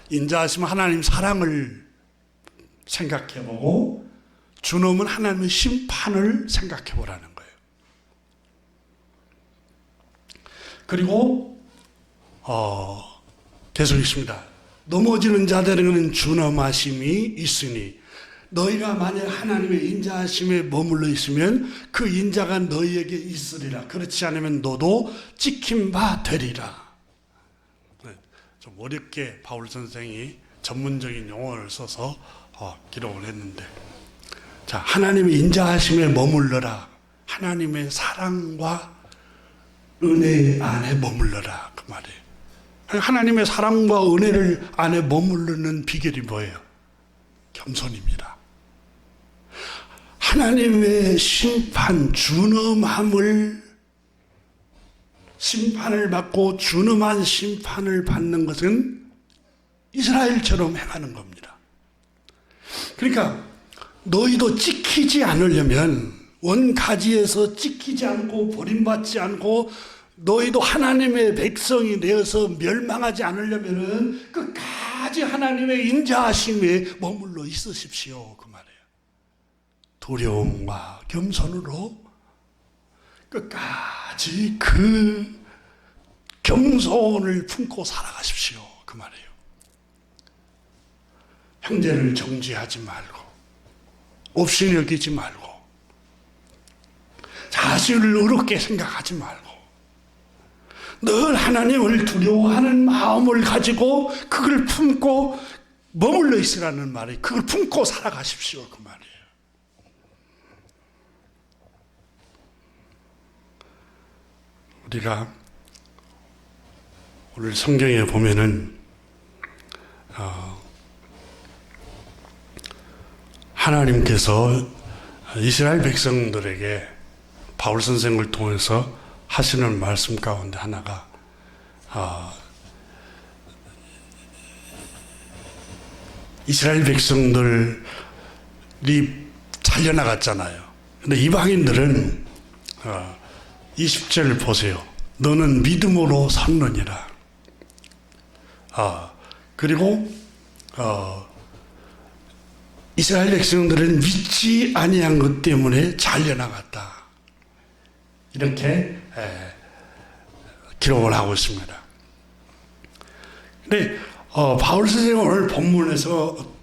인자하심은 하나님 사랑을 생각해보고 준엄은 하나님의 심판을 생각해보라는 거예요. 그리고 계속 있습니다. 넘어지는 자들에게는 준엄하심이 있으니 너희가 만약 하나님의 인자하심에 머물러 있으면 그 인자가 너희에게 있으리라. 그렇지 않으면 너도 찍힌 바 되리라. 좀 어렵게 바울 선생이 전문적인 용어를 써서 기록을 했는데, 자, 하나님의 인자하심에 머물러라. 하나님의 사랑과 은혜 안에 머물러라. 그 말이에요. 하나님의 사랑과 은혜를 안에 머무르는 비결이 뭐예요? 겸손입니다. 하나님의 심판, 준엄함을, 심판을 받고 준엄한 심판을 받는 것은 이스라엘처럼 행하는 겁니다. 그러니까 너희도 찍히지 않으려면, 원가지에서 찍히지 않고 버림받지 않고 너희도 하나님의 백성이 되어서 멸망하지 않으려면 끝까지 하나님의 인자하심에 머물러 있으십시오. 그 말이에요. 두려움과 겸손으로 끝까지 그 겸손을 품고 살아가십시오. 그 말이에요. 형제를 정죄하지 말고, 없이 여기지 말고, 자신을 어렵게 생각하지 말고, 늘 하나님을 두려워하는 마음을 가지고 그걸 품고 머물러 있으라는 말이, 그걸 품고 살아가십시오. 그 말이에요. 우리가 오늘 성경에 보면은 하나님께서 이스라엘 백성들에게 바울 선생을 통해서 하시는 말씀 가운데 하나가 이스라엘 백성들이 잘려나갔잖아요. 근데 이방인들은 20절 보세요. 너는 믿음으로 섰느니라. 그리고 이스라엘 백성들은 믿지 아니한 것 때문에 잘려나갔다. 이렇게 기록을 하고 있습니다. 근데 바울 선생님 오늘 본문에서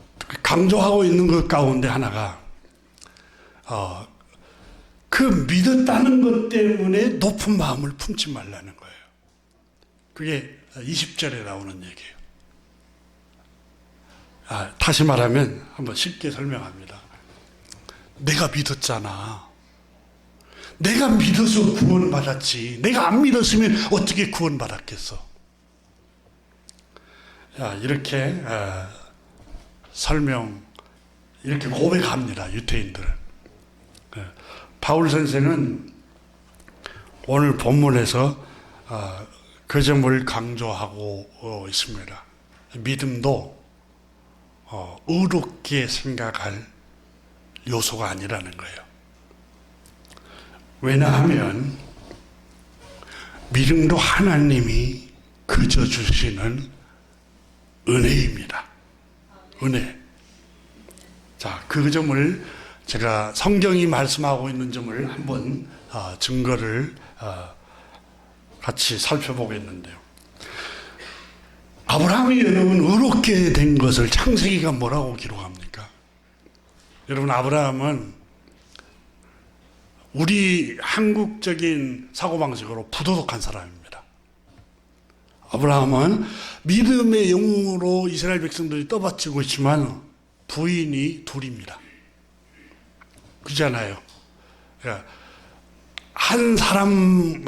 강조하고 있는 것 가운데 하나가 그 믿었다는 것 때문에 높은 마음을 품지 말라는 거예요. 그게 20절에 나오는 얘기예요. 다시 말하면 한번 쉽게 설명합니다. 내가 믿었잖아. 내가 믿어서 구원받았지. 내가 안 믿었으면 어떻게 구원받았겠어? 이렇게 이렇게 고백합니다. 유태인들은. 바울 선생은 오늘 본문에서 그 점을 강조하고 있습니다. 믿음도 의롭게 생각할 요소가 아니라는 거예요. 왜냐하면 믿음도 하나님이 그저 주시는 은혜입니다. 은혜. 자, 그 점을 제가 성경이 말씀하고 있는 점을 한번 증거를 같이 살펴보겠는데요. 아브라함이 여러분 의롭게 된 것을 창세기가 뭐라고 기록합니까? 여러분, 아브라함은 우리 한국적인 사고방식으로 부도덕한 사람입니다. 아브라함은 믿음의 영웅으로 이스라엘 백성들이 떠받치고 있지만 부인이 둘입니다. 그렇잖아요. 한 사람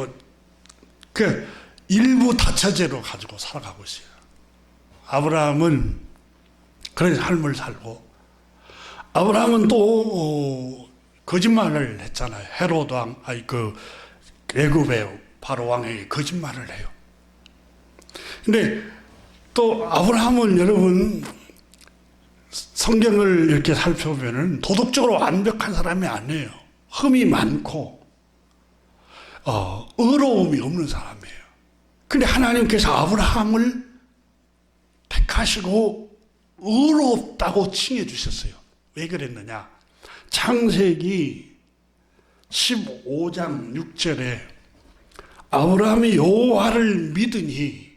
일부 다처제로 가지고 살아가고 있어요. 아브라함은 그런 삶을 살고, 아브라함은 또 거짓말을 했잖아요. 헤롯 왕, 애굽의 바로 왕에게 거짓말을 해요. 근데 또 아브라함은 여러분 성경을 이렇게 살펴보면은 도덕적으로 완벽한 사람이 아니에요. 흠이 많고 의로움이 없는 사람이에요. 근데 하나님께서 아브라함을 택하시고 의롭다고 칭해 주셨어요. 왜 그랬느냐? 창세기 15장 6절에 아브라함이 여호와를 믿으니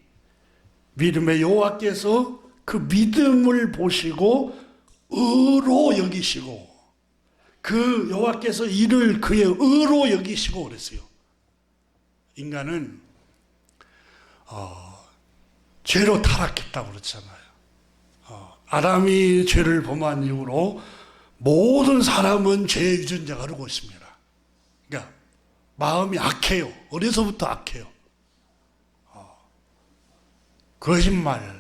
믿음의 여호와께서 그 믿음을 보시고 의로 여기시고, 그 여호와께서 이를 그의 의로 여기시고 그랬어요. 인간은 죄로 타락했다고 그랬잖아요. 아담이 죄를 범한 이후로 모든 사람은 죄의 유전자가 흐르고 있습니다. 그러니까 마음이 악해요. 어려서부터 악해요. 거짓말.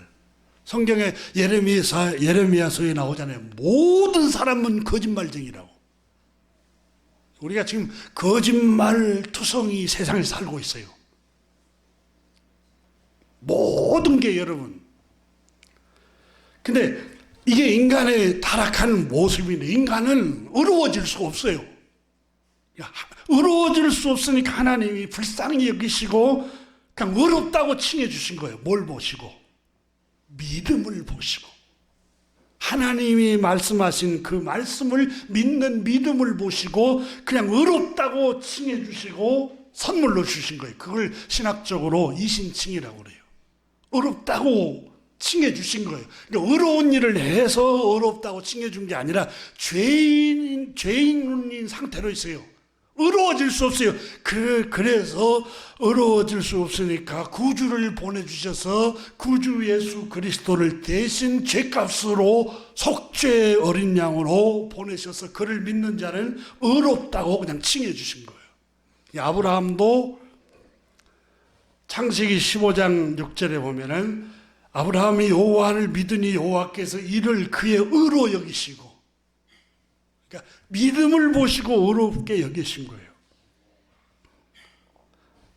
성경에 예레미야서에 나오잖아요. 모든 사람은 거짓말쟁이라고. 우리가 지금 거짓말 투성이 세상에 살고 있어요. 모든 게 여러분. 근데 이게 인간의 타락한 모습인데, 인간은 의로워질 수가 없어요. 의로워질 수 없으니까 하나님이 불쌍히 여기시고 그냥 의롭다고 칭해 주신 거예요. 뭘 보시고? 믿음을 보시고, 하나님이 말씀하신 그 말씀을 믿는 믿음을 보시고 그냥 의롭다고 칭해 주시고 선물로 주신 거예요. 그걸 신학적으로 이신칭이라고 그래요. 의롭다고 칭해 주신 거예요. 그러니까 의로운 일을 해서 의롭다고 칭해 준 게 아니라 죄인인 상태로 있어요. 의로워질 수 없어요. 그래서 의로워질 수 없으니까 구주를 보내주셔서 구주 예수 그리스도를 대신 죄값으로 속죄 어린 양으로 보내셔서 그를 믿는 자는 의롭다고 그냥 칭해 주신 거예요. 아브라함도 창세기 15장 6절에 보면은 아브라함이 여호와를 믿으니 여호와께서 이를 그의 의로 여기시고, 그러니까 믿음을 보시고 의롭게 여기신 거예요.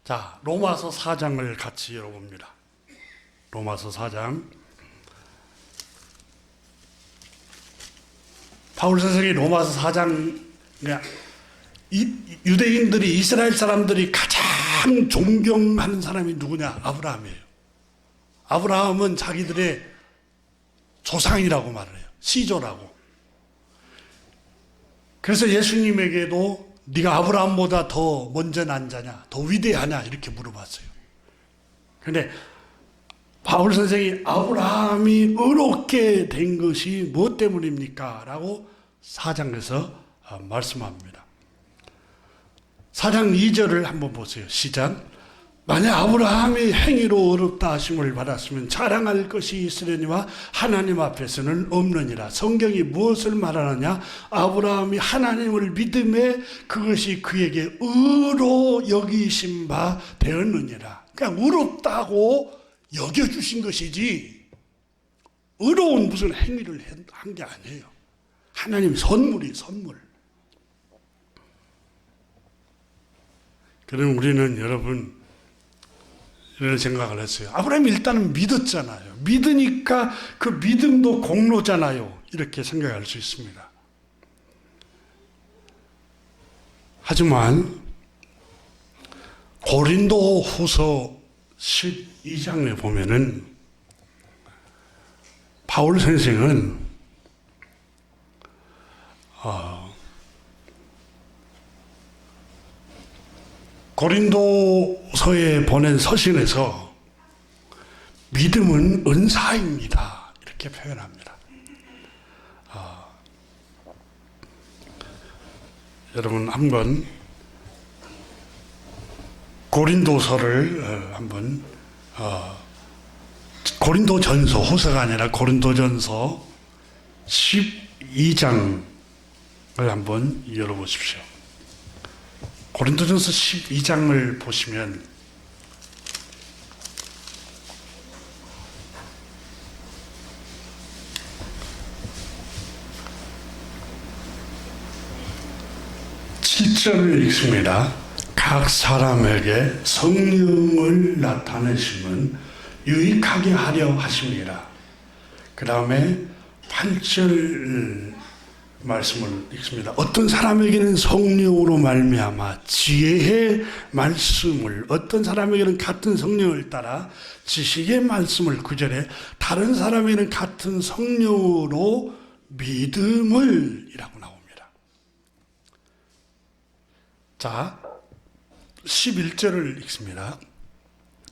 자, 로마서 4장을 같이 열어봅니다. 로마서 4장. 바울 선생이 로마서 4장, 유대인들이, 이스라엘 사람들이 가장 존경하는 사람이 누구냐? 아브라함이에요. 아브라함은 자기들의 조상이라고 말을 해요. 시조라고. 그래서 예수님에게도 네가 아브라함보다 더 먼저 난 자냐, 더 위대하냐 이렇게 물어봤어요. 그런데 바울 선생이 아브라함이 의롭게 된 것이 무엇 때문입니까? 라고 4장에서 말씀합니다. 4장 2절을 한번 보세요. 시작. 만약 아브라함이 행위로 의롭다 하심을 받았으면 자랑할 것이 있으려니와 하나님 앞에서는 없느니라. 성경이 무엇을 말하느냐? 아브라함이 하나님을 믿음에 그것이 그에게 의로 여기신 바 되었느니라. 그냥 의롭다고 여겨주신 것이지 의로운 무슨 행위를 한 게 아니에요. 하나님 선물이 선물. 그럼 우리는 여러분 이런 생각을 했어요. 아브라함이 일단은 믿었잖아요. 믿으니까 그 믿음도 공로잖아요. 이렇게 생각할 수 있습니다. 하지만 고린도 후서 12장에 보면은 바울 선생은 고린도서에 보낸 서신에서 믿음은 은사입니다, 이렇게 표현합니다. 여러분 한번 고린도서를 한번 고린도전서, 후서가 아니라 고린도전서 12장을 한번 열어보십시오. 고린도전서 12장을 보시면 (7절을) 읽습니다. 각 사람에게 성령을 나타내심은 유익하게 하려 하십니다. 그 다음에 8절 말씀을 읽습니다. 어떤 사람에게는 성령으로 말미암아 지혜의 말씀을, 어떤 사람에게는 같은 성령을 따라 지식의 말씀을, 9절에 다른 사람에게는 같은 성령으로 믿음을 이라고 나옵니다. 자, 11절을 읽습니다.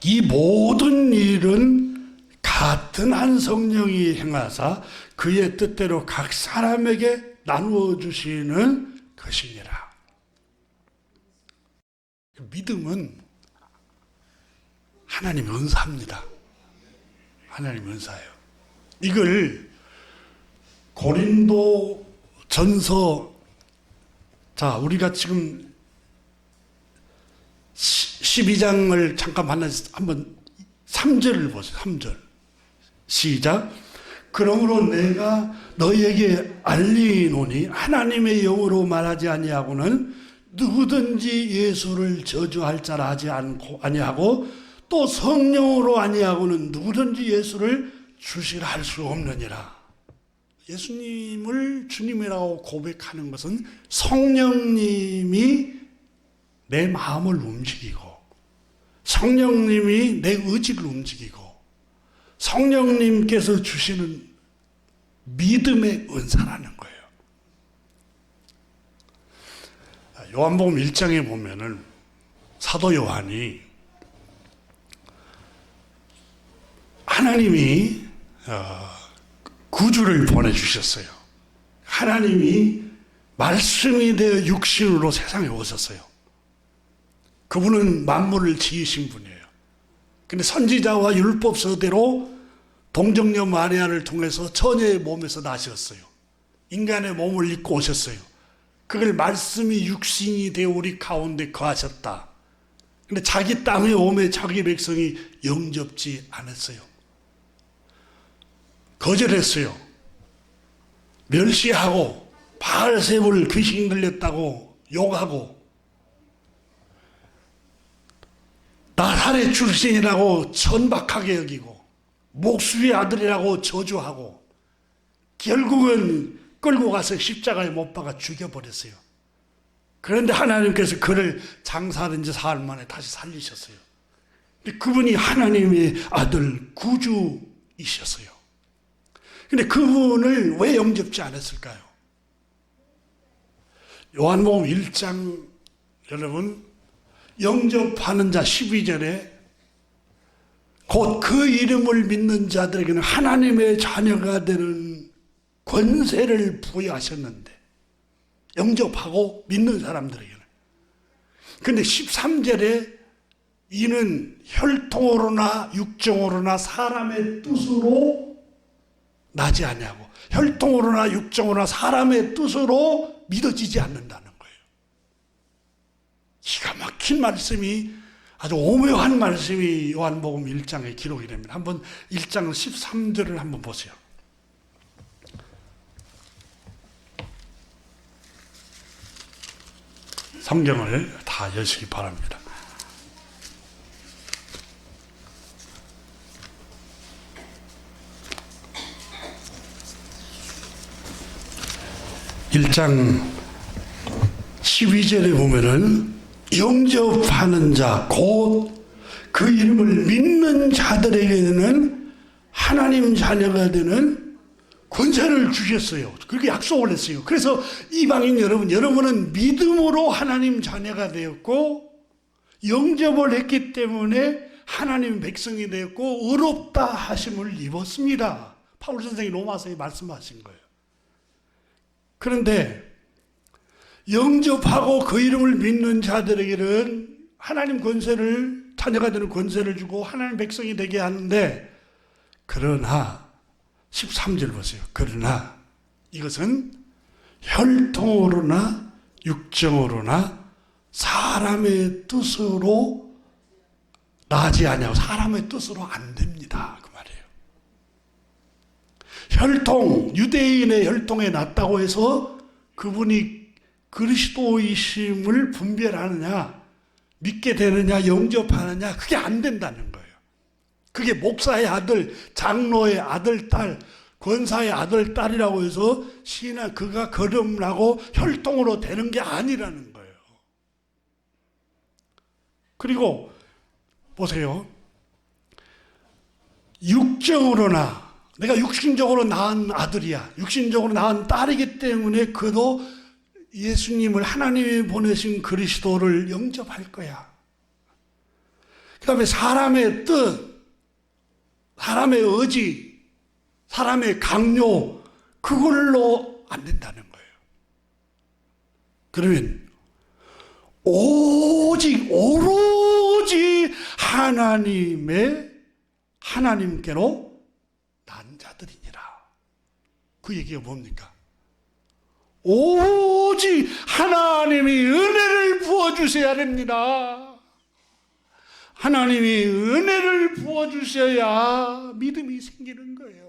이 모든 일은 같은 한 성령이 행하사 그의 뜻대로 각 사람에게 나누어 주시는 것이니라. 믿음은 하나님의 은사입니다. 하나님의 은사예요. 이걸 고린도 전서, 자, 우리가 지금 12장을 잠깐 한번 3절을 보세요. 3절 시작. 그러므로 내가 너희에게 알리노니 하나님의 영으로 말하지 아니하고는 누구든지 예수를 저주할 자라 하지 아니하고 또 성령으로 아니하고는 누구든지 예수를 주시라 할 수 없느니라. 예수님을 주님이라고 고백하는 것은 성령님이 내 마음을 움직이고, 성령님이 내 의지를 움직이고, 성령님께서 주시는 믿음의 은사라는 거예요. 요한복음 1장에 보면은 사도 요한이 하나님이 구주를 보내주셨어요. 하나님이 말씀이 되어 육신으로 세상에 오셨어요. 그분은 만물을 지으신 분이에요. 근데 선지자와 율법서대로 동정녀 마리아를 통해서 처녀의 몸에서 나셨어요. 인간의 몸을 입고 오셨어요. 그걸 말씀이 육신이 되어 우리 가운데 거하셨다. 근데 자기 땅에 오매 자기 백성이 영접지 않았어요. 거절했어요. 멸시하고 바알세불 귀신 들렸다고 욕하고 나사렛 출신이라고 천박하게 여기고 목수의 아들이라고 저주하고 결국은 끌고 가서 십자가에 못 박아 죽여버렸어요. 그런데 하나님께서 그를 장사한 지 사흘 만에 다시 살리셨어요. 근데 그분이 하나님의 아들 구주이셨어요. 근데 그분을 왜 영접지 않았을까요? 요한복음 1장 여러분 영접하는 자 12절에 곧 그 이름을 믿는 자들에게는 하나님의 자녀가 되는 권세를 부여하셨는데, 영접하고 믿는 사람들에게는. 그런데 13절에 이는 혈통으로나 육정으로나 사람의 뜻으로 나지 아니하고 혈통으로나 육정으로나 사람의 뜻으로 믿어지지 않는다는 거예요. 기가 막힌 말씀이, 아주 오묘한 말씀이 요한복음 1장에 기록이 됩니다. 한번 1장 13절을 한번 보세요. 성경을 다 여시기 바랍니다. (1장 12절에) 보면은 영접하는 자 곧 그 이름을 믿는 자들에게는 하나님 자녀가 되는 권세를 주셨어요. 그렇게 약속을 했어요. 그래서 이방인 여러분은 믿음으로 하나님 자녀가 되었고 영접을 했기 때문에 하나님 백성이 되었고 의롭다 하심을 입었습니다. 바울 선생이 로마서에 말씀하신 거예요. 그런데 영접하고 그 이름을 믿는 자들에게는 하나님 권세를, 자녀가 되는 권세를 주고 하나님 백성이 되게 하는데, 그러나 13절 보세요. 그러나 이것은 혈통으로나 육정으로나 사람의 뜻으로 나지 아니하고 사람의 뜻으로 안 됩니다. 그 말이에요. 혈통, 유대인의 혈통에 났다고 해서 그분이 그리스도이심을 분별하느냐, 믿게 되느냐, 영접하느냐, 그게 안 된다는 거예요. 그게 목사의 아들, 장로의 아들, 딸, 권사의 아들, 딸이라고 해서 신앙 그가 거듭나고 혈통으로 되는 게 아니라는 거예요. 그리고 보세요. 육정으로나, 내가 육신적으로 낳은 아들이야, 육신적으로 낳은 딸이기 때문에 그도 예수님을, 하나님이 보내신 그리스도를 영접할 거야. 그 다음에 사람의 뜻, 사람의 의지, 사람의 강요, 그걸로 안 된다는 거예요. 그러면 오로지 하나님께로 난 자들이니라. 그 얘기가 뭡니까? 오직 하나님이 은혜를 부어주셔야 됩니다. 하나님이 은혜를 부어주셔야 믿음이 생기는 거예요.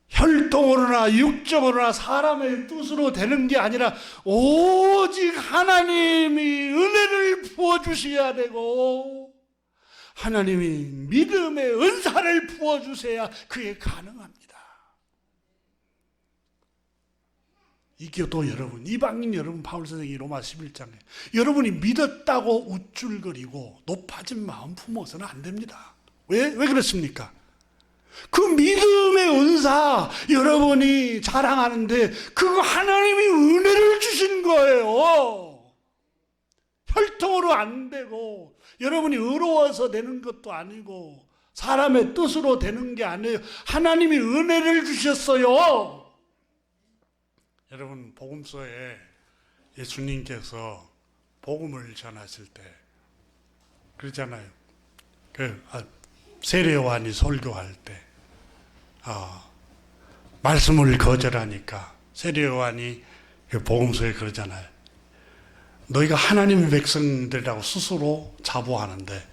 혈통으로나 육정으로나 사람의 뜻으로 되는 게 아니라 오직 하나님이 은혜를 부어주셔야 되고 하나님이 믿음의 은사를 부어주셔야 그게 가능합니다. 이게도 여러분, 이방인 여러분, 바울 선생이 로마 11장에 여러분이 믿었다고 우쭐거리고 높아진 마음 품어서는 안 됩니다. 왜 그렇습니까? 그 믿음의 은사 여러분이 자랑하는데 그거 하나님이 은혜를 주신 거예요. 혈통으로 안 되고 여러분이 의로워서 되는 것도 아니고 사람의 뜻으로 되는 게 아니에요. 하나님이 은혜를 주셨어요. 여러분, 복음서에 예수님께서 복음을 전하실 때 그러잖아요. 세례 요한이 설교할 때 말씀을 거절하니까 세례 요한이 복음서에 그러잖아요. 너희가 하나님의 백성들이라고 스스로 자부하는데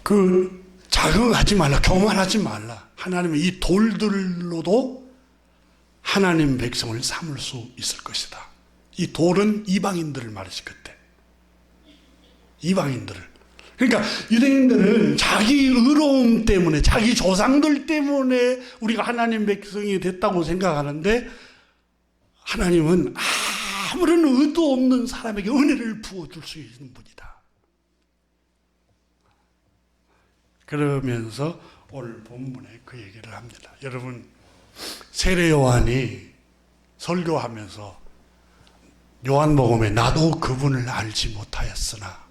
그 자극하지 말라, 교만하지 말라. 하나님은 이 돌들로도 하나님 백성을 삼을 수 있을 것이다. 이 돌은 이방인들을 말했을 그때. 이방인들을. 그러니까 유대인들은 자기 의로움 때문에, 자기 조상들 때문에 우리가 하나님 백성이 됐다고 생각하는데 하나님은 아무런 의도 없는 사람에게 은혜를 부어줄 수 있는 분이다. 그러면서 오늘 본문에 그 얘기를 합니다. 여러분, 세례 요한이 설교하면서 요한복음에 나도 그분을 알지 못하였으나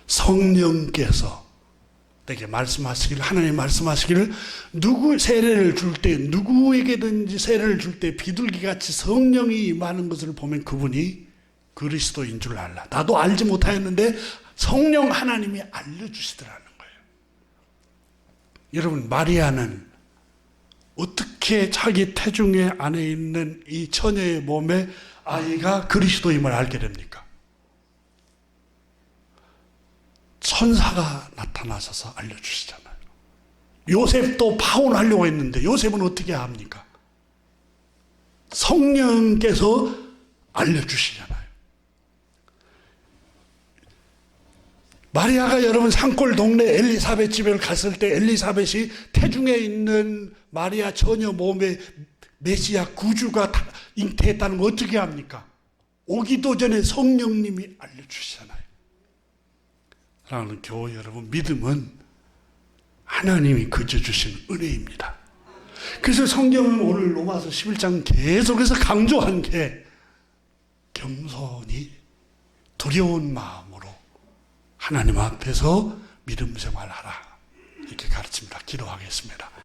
성령께서 내게 말씀하시기를, 하나님 말씀하시기를 누구 세례를 줄 때, 누구에게든지 세례를 줄 때 비둘기같이 성령이 임하는 것을 보면 그분이 그리스도인 줄 알라. 나도 알지 못하였는데 성령 하나님이 알려주시더라는 거예요. 여러분, 마리아는 어떻게 자기 태중의 안에 있는 이 처녀의 몸에 아이가 그리스도임을 알게 됩니까? 천사가 나타나셔서 알려주시잖아요. 요셉도 파혼하려고 했는데 요셉은 어떻게 합니까? 성령께서 알려주시잖아요. 마리아가 여러분 산골 동네 엘리사벳 집에 갔을 때 엘리사벳이 태중에 있는 마리아 처녀 몸에 메시아 구주가 잉태했다는 거 어떻게 합니까? 오기도 전에 성령님이 알려주시잖아요. 사랑하는 교회 여러분, 믿음은 하나님이 거저주신 은혜입니다. 그래서 성경은 오늘 로마서 11장 계속해서 강조한 게 겸손히 두려운 마음으로 하나님 앞에서 믿음 생활하라. 이렇게 가르칩니다. 기도하겠습니다.